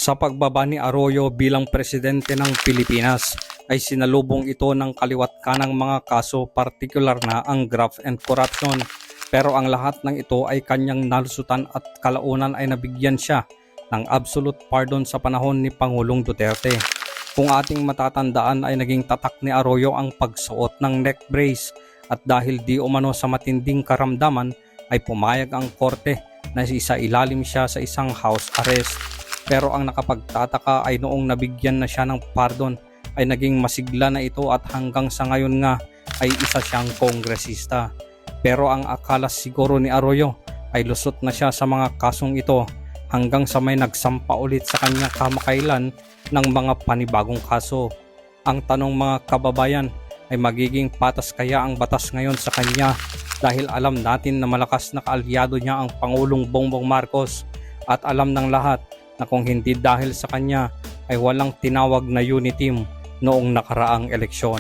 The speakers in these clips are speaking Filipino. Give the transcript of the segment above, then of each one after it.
Sa pagbaba ni Arroyo bilang presidente ng Pilipinas ay sinalubong ito ng kaliwat kanang mga kaso, partikular na ang graft and corruption. Pero ang lahat ng ito ay kanyang nalusutan at kalaunan ay nabigyan siya ng absolute pardon sa panahon ni Pangulong Duterte. Kung ating matatandaan ay naging tatak ni Arroyo ang pagsuot ng neck brace at dahil di umano sa matinding karamdaman ay pumayag ang korte na isa-ilalim siya sa isang house arrest. Pero ang nakapagtataka ay noong nabigyan na siya ng pardon ay naging masigla na ito at hanggang sa ngayon nga ay isa siyang kongresista. Pero ang akala siguro ni Arroyo ay lusot na siya sa mga kasong ito hanggang sa may nagsampa ulit sa kanya kamakailan ng mga panibagong kaso. Ang tanong mga kababayan ay magiging patas kaya ang batas ngayon sa kanya dahil alam natin na malakas na kaalyado niya ang Pangulong Bongbong Marcos at alam ng lahat na kung hindi dahil sa kanya ay walang tinawag na unity team noong nakaraang eleksyon.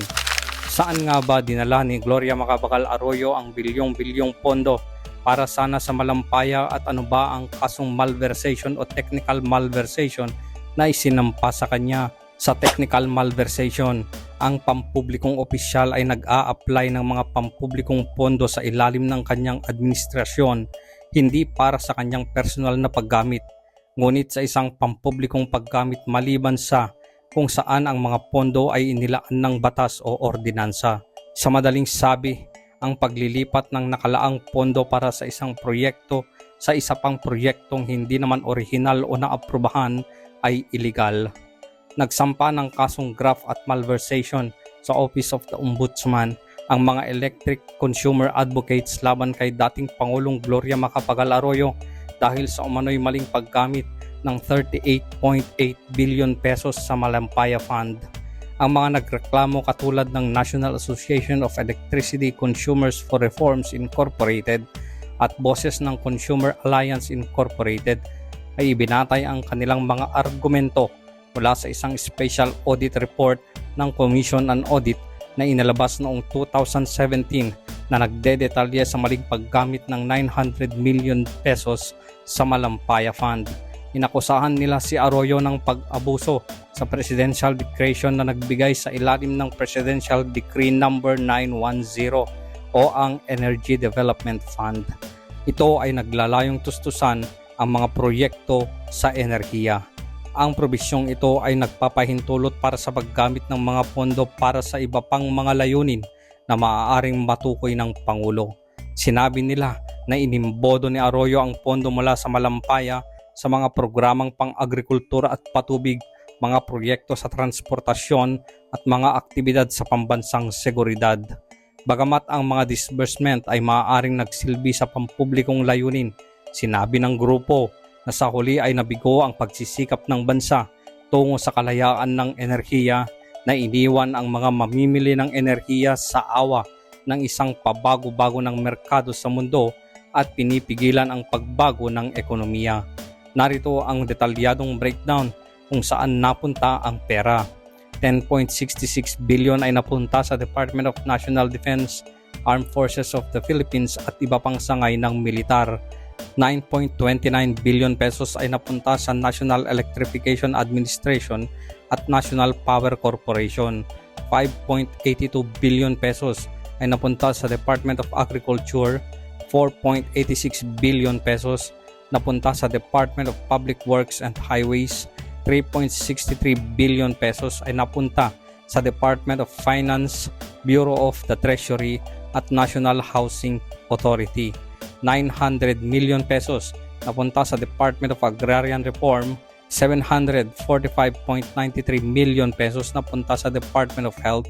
Saan nga ba dinala ni Gloria Macapagal Arroyo ang bilyong-bilyong pondo para sana sa Malampaya at ano ba ang kasong malversation o technical malversation na isinampa sa kanya? Sa technical malversation, ang pampublikong opisyal ay nag-a-apply ng mga pampublikong pondo sa ilalim ng kanyang administrasyon, hindi para sa kanyang personal na paggamit, ngunit sa isang pampublikong paggamit maliban sa kung saan ang mga pondo ay inilaan ng batas o ordinansa. Sa madaling sabi, ang paglilipat ng nakalaang pondo para sa isang proyekto sa isa pang proyektong hindi naman orihinal o naaprubahan ay illegal. Nagsampa ng kasong graft at malversation sa Office of the Ombudsman ang mga electric consumer advocates laban kay dating Pangulong Gloria Macapagal Arroyo dahil sa umano'y maling paggamit ng 38.8 billion pesos sa Malampaya Fund. Ang mga nagreklamo katulad ng National Association of Electricity Consumers for Reforms Incorporated at boses ng Consumer Alliance Incorporated ay ibinatay ang kanilang mga argumento mula sa isang special audit report ng Commission on Audit na inalabas noong 2017 na nagdedetalye sa maling paggamit ng 900 million pesos sa Malampaya Fund. Inakusahan nila si Arroyo ng pag-abuso sa Presidential Declaration na nagbigay sa ilalim ng Presidential Decree No. 910 o ang Energy Development Fund. Ito ay naglalayong tustusan ang mga proyekto sa enerhiya. Ang probisyong ito ay nagpapahintulot para sa paggamit ng mga pondo para sa iba pang mga layunin na maaaring matukoy ng Pangulo. Sinabi nila na inimbodo ni Arroyo ang pondo mula sa Malampaya sa mga programang pang-agrikultura at patubig, mga proyekto sa transportasyon at mga aktibidad sa pambansang seguridad. Bagamat ang mga disbursement ay maaaring nagsilbi sa pampublikong layunin, sinabi ng grupo na sa huli ay nabigo ang pagsisikap ng bansa tungo sa kalayaan ng enerhiya na iniwan ang mga mamimili ng enerhiya sa awa ng isang pabago-bago ng merkado sa mundo at pinipigilan ang pagbago ng ekonomiya. Narito ang detalyadong breakdown kung saan napunta ang pera. 10.66 billion ay napunta sa Department of National Defense, Armed Forces of the Philippines at iba pang sangay ng militar. 9.29 billion pesos ay napunta sa National Electrification Administration at National Power Corporation. 5.82 billion pesos ay napunta sa Department of Agriculture. 4.86 billion pesos napunta sa Department of Public Works and Highways. 3.63 billion pesos ay napunta sa Department of Finance, Bureau of the Treasury at National Housing Authority. 900 million pesos napunta sa Department of Agrarian Reform. 745.93 million pesos napunta sa Department of Health.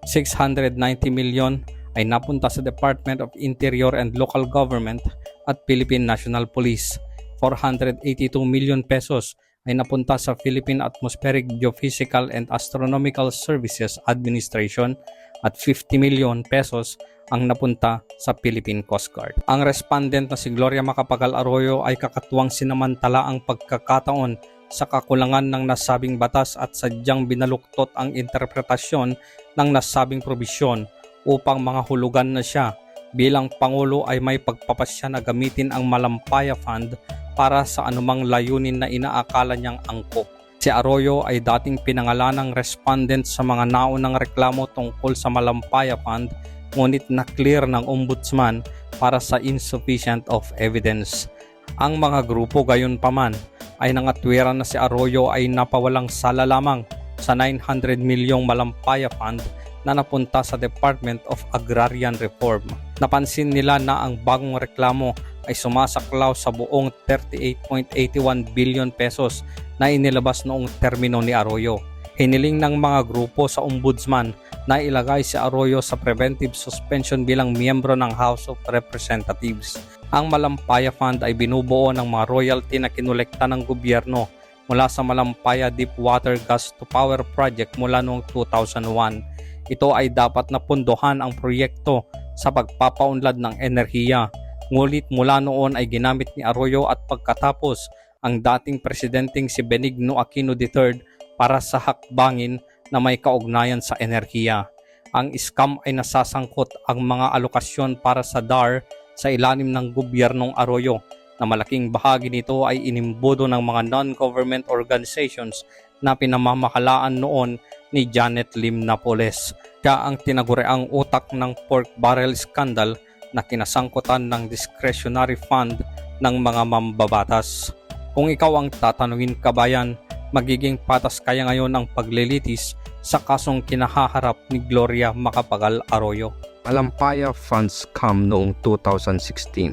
690 million ay napunta sa Department of Interior and Local Government at Philippine National Police. 482 million pesos ay napunta sa Philippine Atmospheric Geophysical and Astronomical Services Administration at 50 million pesos ang napunta sa Philippine Coast Guard. Ang respondent na si Gloria Macapagal Arroyo ay kakatuwang sinamantala ang pagkakataon sa kakulangan ng nasabing batas at sadyang binaluktot ang interpretasyon ng nasabing probisyon upang mga hulugan na siya bilang Pangulo ay may pagpapasya na gamitin ang Malampaya Fund para sa anumang layunin na inaakala niyang angkop. Si Arroyo ay dating pinangalanang respondent sa mga naunang reklamo tungkol sa Malampaya Fund, ngunit na-clear ng ombudsman para sa insufficient of evidence. Ang mga grupo gayunpaman ay nangatwiran na si Arroyo ay napawalang sala lamang sa 900 milyong Malampaya Fund na napunta sa Department of Agrarian Reform. Napansin nila na ang bagong reklamo ay sumasaklaw sa buong 38.81 billion pesos na inilabas noong termino ni Arroyo. Hiniling ng mga grupo sa ombudsman na ilagay si Arroyo sa preventive suspension bilang miyembro ng House of Representatives. Ang Malampaya Fund ay binubuo ng mga royalty na kinolekta ng gobyerno mula sa Malampaya Deepwater Gas to Power Project mula noong 2001. Ito ay dapat na pundohan ang proyekto sa pagpapaunlad ng enerhiya. Ngunit mula noon ay ginamit ni Arroyo at pagkatapos ang dating presidenteng si Benigno Aquino III para sa hakbangin na may kaugnayan sa enerhiya. Ang scam ay nasasangkot ang mga alokasyon para sa DAR sa ilalim ng gobyernong Arroyo na malaking bahagi nito ay inimbudo ng mga non-government organizations na pinamamahalaan noon ni Janet Lim Napoles. Siya ang tinaguriang utak ng pork barrel scandal na kinasangkutan ng discretionary fund ng mga mambabatas. Kung ikaw ang tatanungin, kabayan, magiging patas kaya ngayon ang paglilitis sa kasong kinahaharap ni Gloria Macapagal Arroyo? Malampaya Fund Scam noong 2016.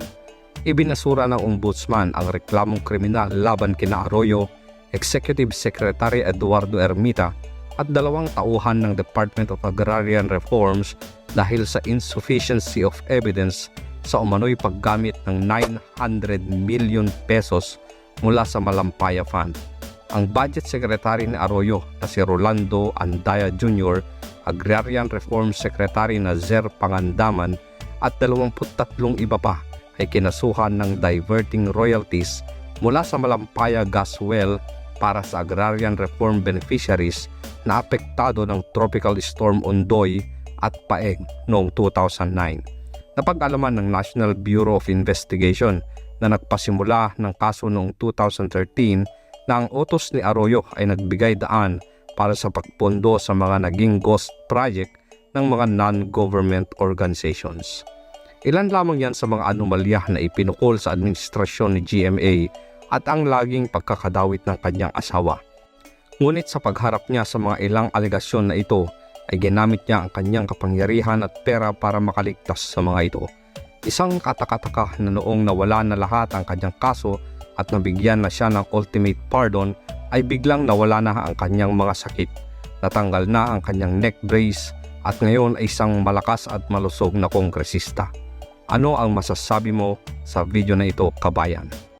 Ibinasura ng ombudsman ang reklamong kriminal laban kina Arroyo, Executive Secretary Eduardo Ermita at 2 tauhan ng Department of Agrarian Reforms dahil sa insufficiency of evidence sa umano'y paggamit ng 900 million pesos mula sa Malampaya Fund. Ang Budget Secretary ni Arroyo na si Rolando Andaya Jr., Agrarian Reform Secretary na Zer Pangandaman at 23 iba pa ay kinasuhan ng diverting royalties mula sa Malampaya Gas Well para sa agrarian reform beneficiaries na apektado ng Tropical Storm Ondoy at Paeng noong 2009. Napag-alaman ng National Bureau of Investigation na nagpasimula ng kaso noong 2013 na ang utos ni Arroyo ay nagbigay daan para sa pagpondo sa mga naging ghost project ng mga non-government organizations. Ilan lamang yan sa mga anomalya na ipinukol sa administrasyon ni GMA at ang laging pagkakadawit ng kanyang asawa. Ngunit sa pagharap niya sa mga ilang alegasyon na ito, ay ginamit niya ang kanyang kapangyarihan at pera para makaligtas sa mga ito. Isang katakataka na noong nawala na lahat ang kanyang kaso at nabigyan na siya ng ultimate pardon, ay biglang nawala na ang kanyang mga sakit. Natanggal na ang kanyang neck brace at ngayon ay isang malakas at malusog na kongresista. Ano ang masasabi mo sa video na ito, kabayan?